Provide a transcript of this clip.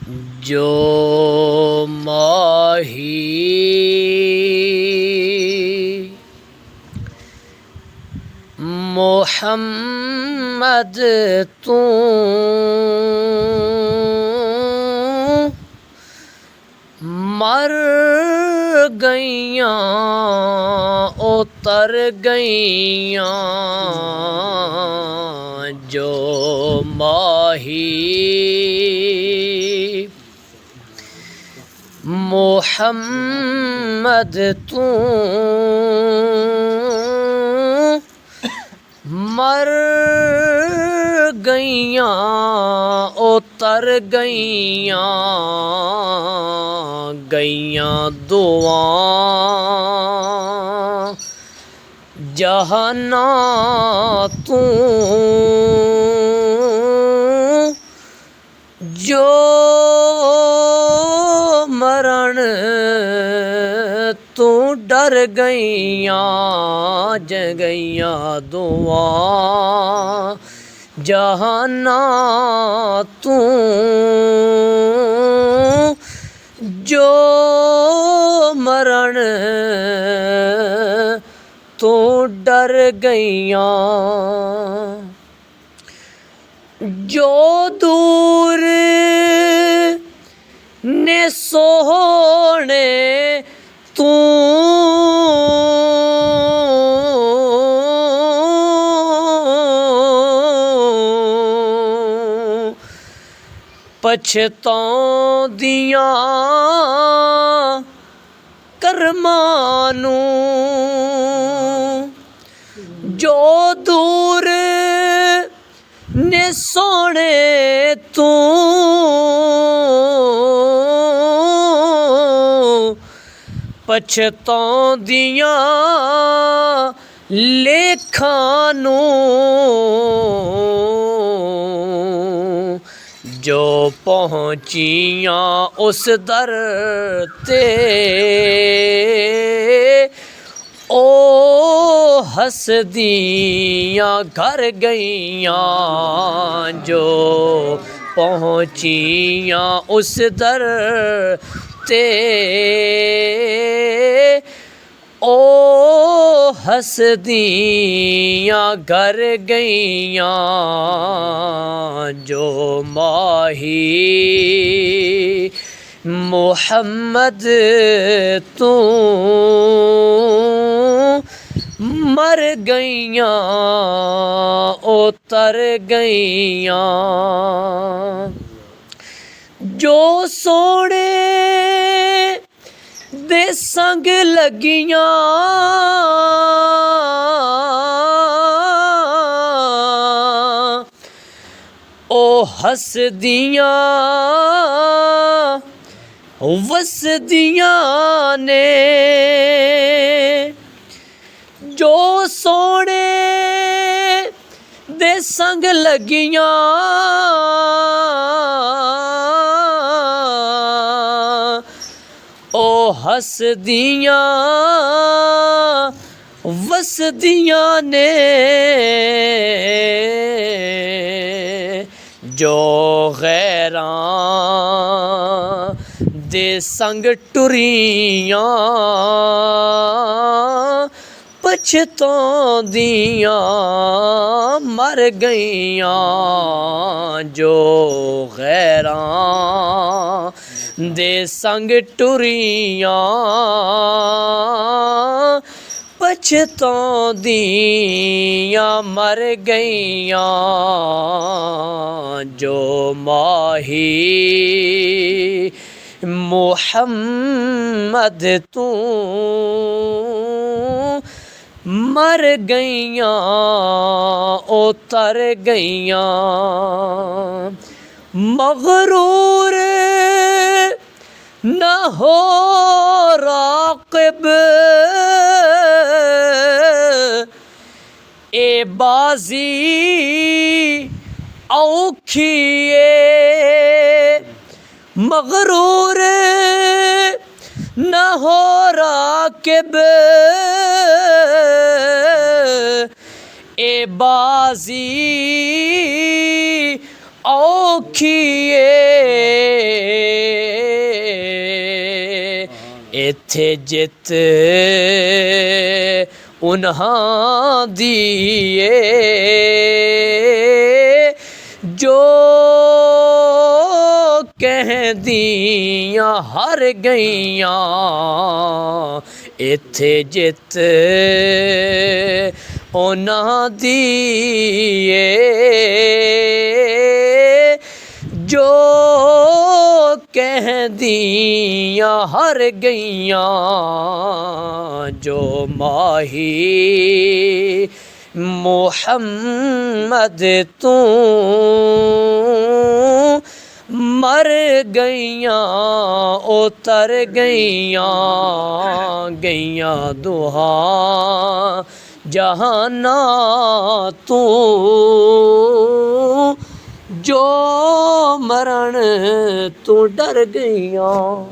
जो माही मोहम्मद तू मर गईयां उतर गईयां जो माही मोहम्मद तू मर गईयां उतर गईयां गईयां दुआं जहाना तू जो मरण तू डर गईयां जगैयां दुआं जहाना तू जो मरण तू डर गईयां जो दूर ने सोहने तू पछताउंदियां करमां नूं जो दूर ने सोहणे तू पछताउंदियां लेखां नूं जो पहुँचियां उस दर ते ओ हसदियां घर गईयां जो पहुँचियां उस दर ते ओ हसदियां घर गईयां जो माही मोहम्मद तू मर गईयां उतर गईयां जो सोने दे संग लगियां ओ हसदियां वसदियां ने जो सोने दे संग लगियां ओ हसदियां वसदियां ने जो गैरां दे संग टुरियां पछताउंदियां मर गईयां जो गैरां दे संग टुरियां पछताउंदियां मर गईयां जो माही मोहम्मद तू मर गईयां उतर गईयां मगरूर न हो राक़िब ए बाजी औखी मगरूर न हो राक़िब ए बाजी औखी ਇੱਥੇ ਜਿੱਤ ਉਨ੍ਹਾਂ ਦੀ ਏ ਜੋ ਕਹਿੰਦੀਆਂ ਹਾਰ ਗਈਆਂ। ਇੱਥੇ ਜਿੱਤ ਉਨ੍ਹਾਂ ਦੀ ਏ ਜੋ ਕਹਿੰਦੀਆਂ ਹਾਰ ਗਈਆਂ। ਜੋ ਮਾਹੀ ਮੁਹੰਮਦ ਤੂੰ ਮਰ ਗਈਆਂ ਉਤਰ ਗਈਆਂ। ਗਈਆਂ ਦੁਹਾ ਜਹਾਨਾਂ ਤੂੰ ਜੋ ਮਰਨ ਤੂੰ ਡਰ ਗਈਆਂ।